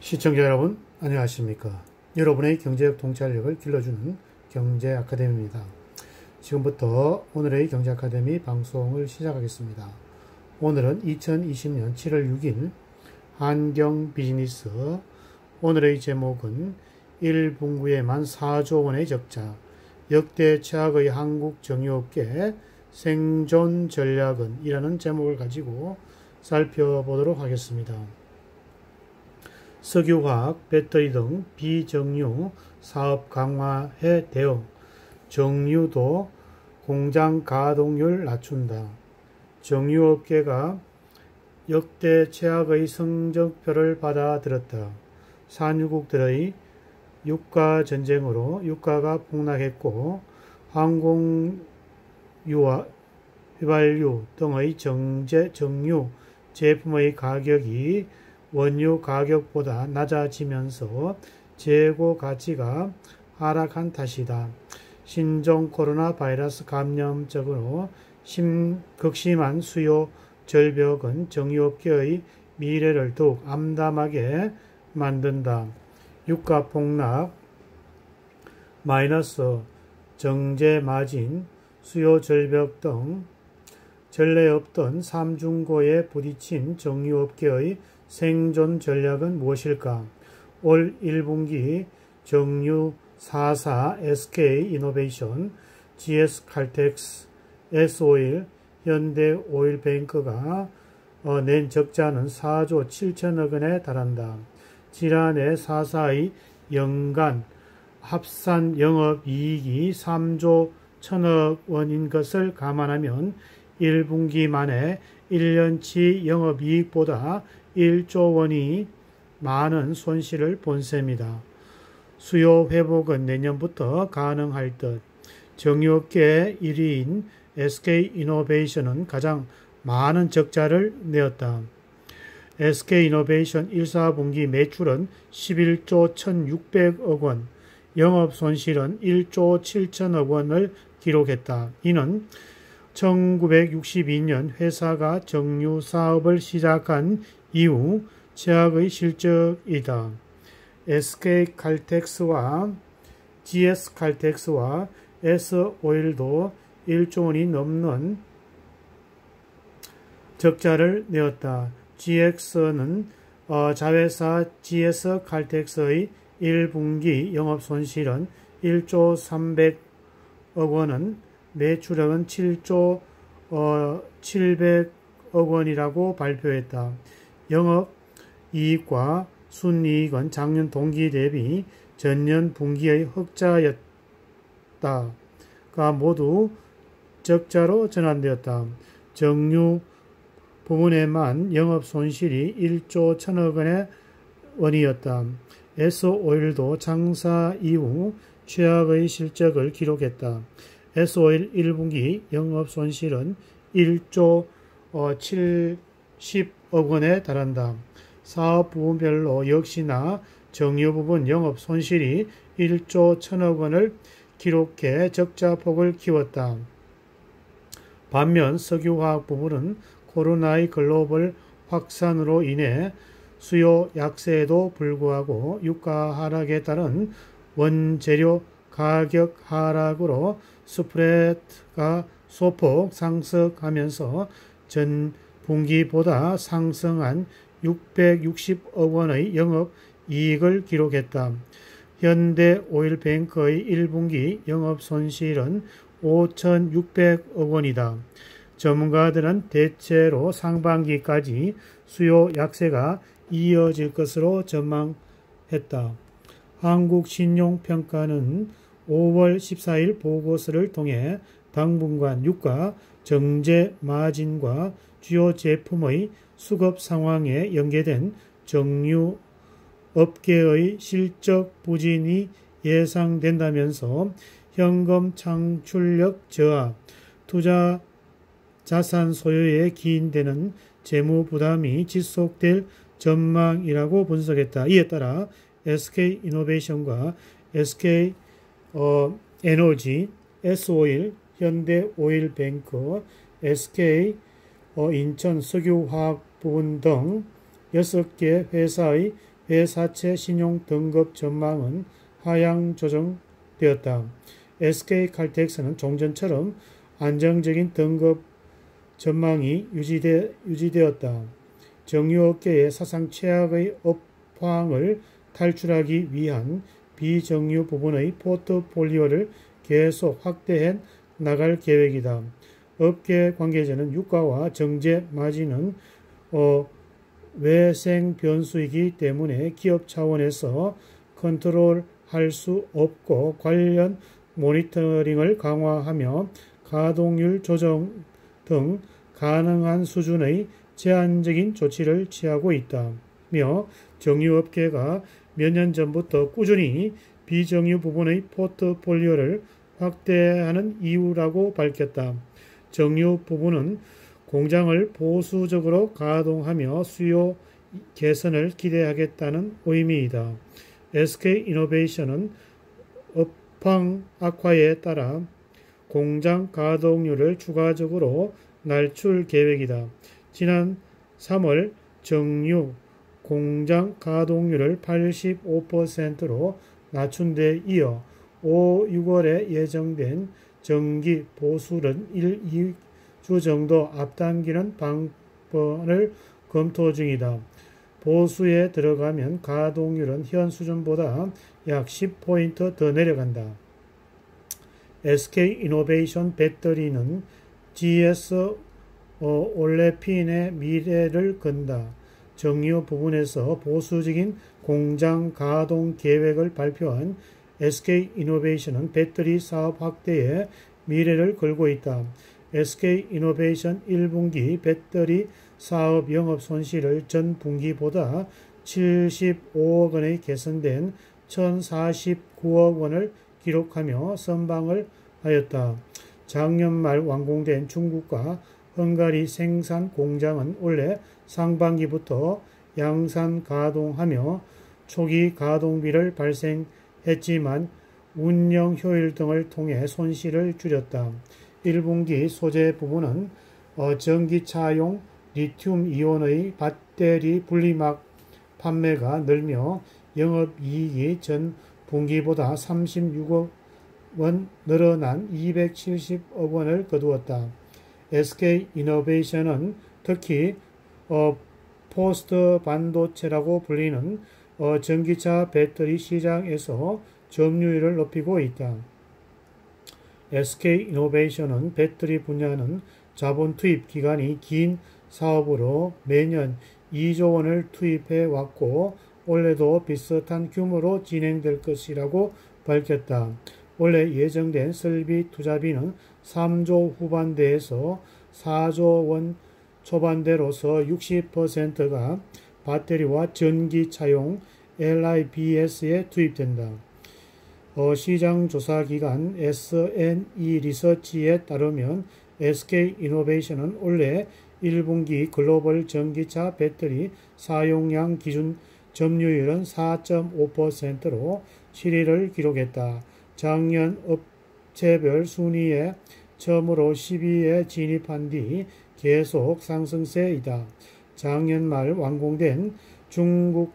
시청자 여러분, 안녕하십니까? 여러분의 경제적 통찰력을 길러주는 경제 아카데미입니다. 지금부터 오늘의 경제 아카데미 방송을 시작하겠습니다. 오늘은 2020년 7월 6일 한경 비즈니스. 오늘의 제목은 1분기에만 4조 원의 적자, 역대 최악의 한국 정유업계 생존 전략은 이라는 제목을 가지고 살펴보도록 하겠습니다. 석유화학, 배터리 등 비정유 사업 강화에 대응, 정유도 공장 가동률 낮춘다. 정유업계가 역대 최악의 성적표를 받아들였다. 산유국들의 유가 전쟁으로 유가가 폭락했고 항공유와 휘발유 등의 정유 제품의 가격이 원유 가격보다 낮아지면서 재고 가치가 하락한 탓이다. 신종 코로나 바이러스 감염적으로 극심한 수요 절벽은 정유업계의 미래를 더욱 암담하게 만든다. 유가 폭락, 마이너스 정제 마진, 수요 절벽 등 전례 없던 3중고에 부딪힌 정유업계의 생존 전략은 무엇일까? 올 1분기 정유 4사, SK이노베이션, GS칼텍스, S오일, 현대오일뱅크가 낸 적자는 4조 7천억 원에 달한다. 지난해 4사의 연간 합산 영업이익이 3조 1천억 원인 것을 감안하면 1분기 만에 1년치 영업이익보다 1조 원이 많은 손실을 본 셈이다. 수요 회복은 내년부터 가능할 듯. 정유업계 1위인 SK이노베이션은 가장 많은 적자를 내었다. SK이노베이션 1사분기 매출은 11조 1,600억 원, 영업손실은 1조 7천억 원을 기록했다. 이는 1962년 회사가 정유 사업을 시작한 이후 최악의 실적이다. SK칼텍스와 GS칼텍스와 S오일도 1조 원이 넘는 적자를 내었다. GX는 자회사 GS칼텍스의 1분기 영업손실은 1조 300억 원은 매출액은 7조 700억 원이라고 발표했다. 영업이익과 순이익은 작년 동기 대비 전년 분기의 흑자였다가 모두 적자로 전환되었다. 정유 부문에만 영업손실이 1조 1천억 원이었다. S오일도 창사 이후 최악의 실적을 기록했다. S오일 1분기 영업손실은 1조 70억 원에 달한다. 사업 부분별로 역시나 정유 부분 영업손실이 1조 1천억 원을 기록해 적자폭을 키웠다. 반면 석유화학 부분은 코로나의 글로벌 확산으로 인해 수요 약세에도 불구하고 유가 하락에 따른 원재료 가격 하락으로 스프레드가 소폭 상승하면서 전 분기보다 상승한 660억 원의 영업이익을 기록했다. 현대오일뱅크의 1분기 영업손실은 5,600억 원이다. 전문가들은 대체로 상반기까지 수요 약세가 이어질 것으로 전망했다. 한국신용평가는 5월 14일 보고서를 통해 당분간 유가, 정제 마진과 주요 제품의 수급 상황에 연계된 정유 업계의 실적 부진이 예상된다면서 현금 창출력 저하, 투자 자산 소유에 기인되는 재무 부담이 지속될 전망이라고 분석했다. 이에 따라 SK이노베이션과 SK에너지, S오일, 현대오일뱅크, SK 인천 석유화학 부분 등 6개 회사의 회사채 신용 등급 전망은 하향 조정되었다. SK칼텍스는 종전처럼 안정적인 등급 전망이 유지되었다. 정유업계의 사상 최악의 업황을 탈출하기 위한 비정유 부분의 포트폴리오를 계속 확대해 나갈 계획이다. 업계 관계자는 유가와 정제 마진은 외생 변수이기 때문에 기업 차원에서 컨트롤할 수 없고 관련 모니터링을 강화하며 가동률 조정 등 가능한 수준의 제한적인 조치를 취하고 있다며 정유업계가 몇 년 전부터 꾸준히 비정유 부분의 포트폴리오를 확대하는 이유라고 밝혔다. 정유 부분은 공장을 보수적으로 가동하며 수요 개선을 기대하겠다는 의미이다. SK이노베이션은 업황 악화에 따라 공장 가동률을 추가적으로 낮출 계획이다. 지난 3월 정유 공장 가동률을 85%로 낮춘 데 이어 6월에 예정된 정기 보수를 1-2주 정도 앞당기는 방법을 검토 중이다. 보수에 들어가면 가동률은 현 수준보다 약 10포인트 더 내려간다. SK이노베이션 배터리는 GS 올레핀의 미래를 건다. 정유 부분에서 보수적인 공장 가동 계획을 발표한 SK이노베이션은 배터리 사업 확대에 미래를 걸고 있다. SK이노베이션 1분기 배터리 사업 영업 손실을 전 분기보다 75억 원의 개선된 1,049억 원을 기록하며 선방을 하였다. 작년 말 완공된 중국과 헝가리 생산 공장은 올해 상반기부터 양산 가동하며 초기 가동비를 발생했지만 운영 효율 등을 통해 손실을 줄였다. 1분기 소재 부분은 전기차용 리튬이온의 배터리 분리막 판매가 늘며 영업이익이 전 분기보다 36억 원 늘어난 270억 원을 거두었다. SK이노베이션은 특히 포스트 반도체라고 불리는 전기차 배터리 시장에서 점유율을 높이고 있다. SK이노베이션은 배터리 분야는 자본 투입 기간이 긴 사업으로 매년 2조 원을 투입해 왔고 올해도 비슷한 규모로 진행될 것이라고 밝혔다. 원래 예정된 설비 투자비는 3조 후반대에서 4조 원 초반대로서 60%가 배터리와 전기차용 LIBS에 투입된다. 시장조사기관 SNE 리서치에 따르면 SK이노베이션은 올해 1분기 글로벌 전기차 배터리 사용량 기준 점유율은 4.5%로 7위를 기록했다. 작년 업체별 순위에 처음으로 10위에 진입한 뒤 계속 상승세이다. 작년 말 완공된 중국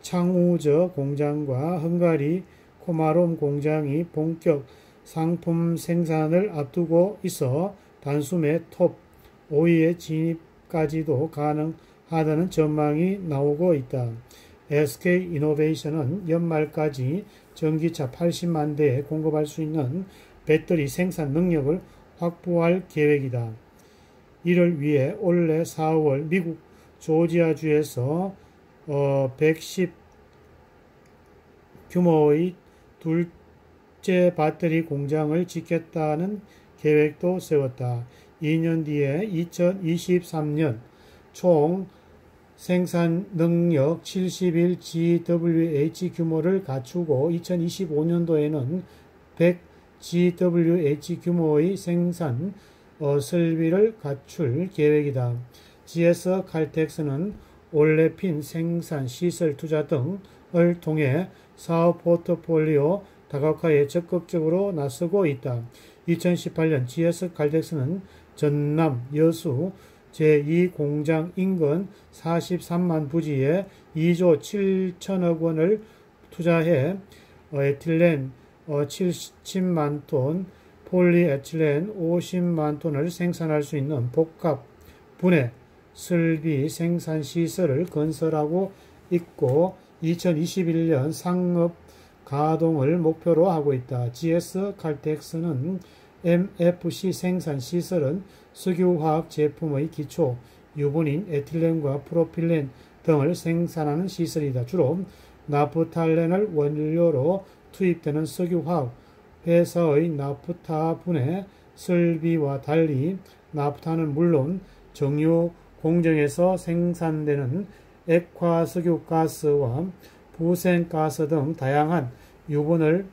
창우저 공장과 헝가리 코마롬 공장이 본격 상품 생산을 앞두고 있어 단숨에 톱 5위에 진입까지도 가능하다는 전망이 나오고 있다. SK이노베이션은 연말까지 전기차 80만 대에 공급할 수 있는 배터리 생산 능력을 확보할 계획이다. 이를 위해 올해 4월 미국 조지아주에서 110 규모의 둘째 배터리 공장을 짓겠다는 계획도 세웠다. 2년 뒤에 2023년 총 생산 능력 71 GWh 규모를 갖추고 2025년도에는 100 GWh 규모의 생산 설비를 갖출 계획이다. GS 칼텍스는 올레핀 생산 시설 투자 등을 통해 사업 포트폴리오 다각화에 적극적으로 나서고 있다. 2018년 GS 칼텍스는 전남, 여수, 제2공장 인근 43만 부지에 2조 7천억 원을 투자해 에틸렌 70만 톤, 폴리에틸렌 50만 톤을 생산할 수 있는 복합 분해 설비 생산 시설을 건설하고 있고 2021년 상업 가동을 목표로 하고 있다. GS 칼텍스는 MFC 생산 시설은 석유화학 제품의 기초 유분인 에틸렌과 프로필렌 등을 생산하는 시설이다. 주로 나프탈렌을 원료로 투입되는 석유화학 회사의 나프타 분해 설비와 달리 나프타는 물론 정유 공정에서 생산되는 액화석유가스와 부생가스 등 다양한 유분을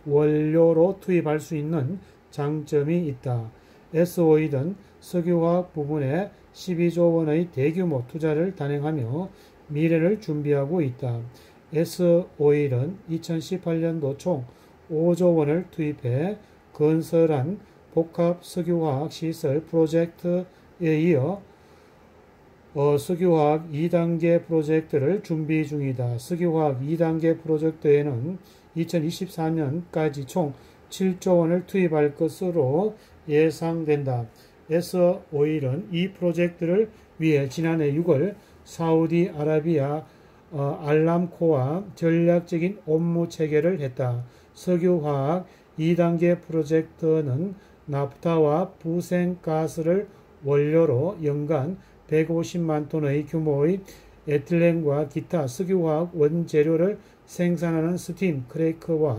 원료로 투입할 수 있는 장점이 있다. S-오일은 석유화학 부분에 12조 원의 대규모 투자를 단행하며 미래를 준비하고 있다. S-오일은 2018년도 총 5조 원을 투입해 건설한 복합 석유화학 시설 프로젝트에 이어 석유화학 2단계 프로젝트를 준비 중이다. 석유화학 2단계 프로젝트에는 2024년까지 총 7조 원을 투입할 것으로 예상된다. S-오일은 이 프로젝트를 위해 지난해 6월 사우디아라비아 알람코와 전략적인 업무 체결을 했다. 석유화학 2단계 프로젝트는 나프타와 부생가스를 원료로 연간 150만 톤의 규모의 에틸렌과 기타 석유화학 원재료를 생산하는 스팀 크래커와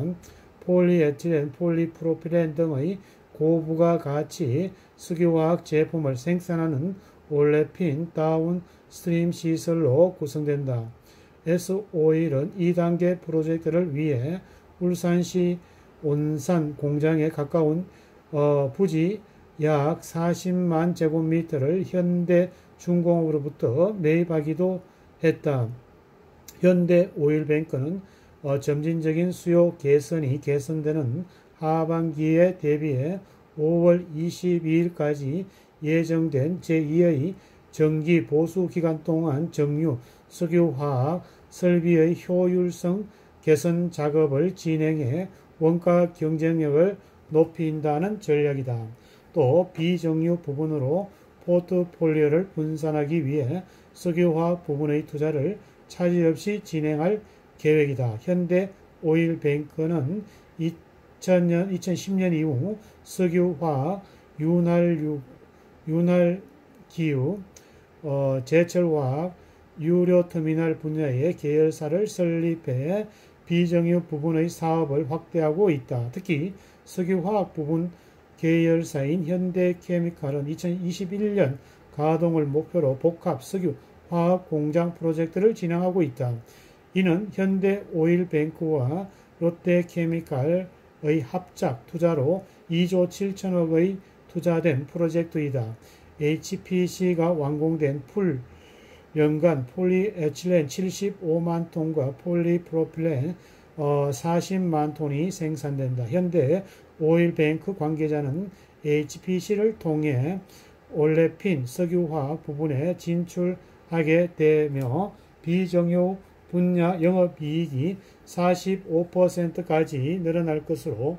폴리에틸렌, 폴리프로필렌 등의 고부가 가치 석유화학 제품을 생산하는 올레핀 다운스트림 시설로 구성된다. S-오일은 2단계 프로젝트를 위해 울산시 온산 공장에 가까운 부지 약 40만 제곱미터를 현대중공업으로부터 매입하기도 했다. 현대오일뱅크는 점진적인 수요 개선이 개선되는 하반기에 대비해 5월 22일까지 예정된 제2의 정기 보수 기간 동안 정유 석유화학 설비의 효율성 개선 작업을 진행해 원가 경쟁력을 높인다는 전략이다. 또 비정유 부분으로 포트폴리오를 분산하기 위해 석유화학 부분의 투자를 차질 없이 진행할 계획이다. 현대오일뱅크는 2010년 이후 석유화학, 윤활기유, 제철화학, 유료터미널 분야의 계열사를 설립해 비정유 부분의 사업을 확대하고 있다. 특히 석유화학 부분 계열사인 현대케미칼은 2021년 가동을 목표로 복합 석유화학 공장 프로젝트를 진행하고 있다. 이는 현대오일뱅크와 롯데케미칼의 합작 투자로 2조 7천억의 투자된 프로젝트이다. HPC가 완공된 연간 폴리에틸렌 75만 톤과 폴리프로필렌 40만 톤이 생산된다. 현대오일뱅크 관계자는 HPC를 통해 올레핀 석유화학 부분에 진출하게 되며 비정유 분야 영업이익이 45%까지 늘어날 것으로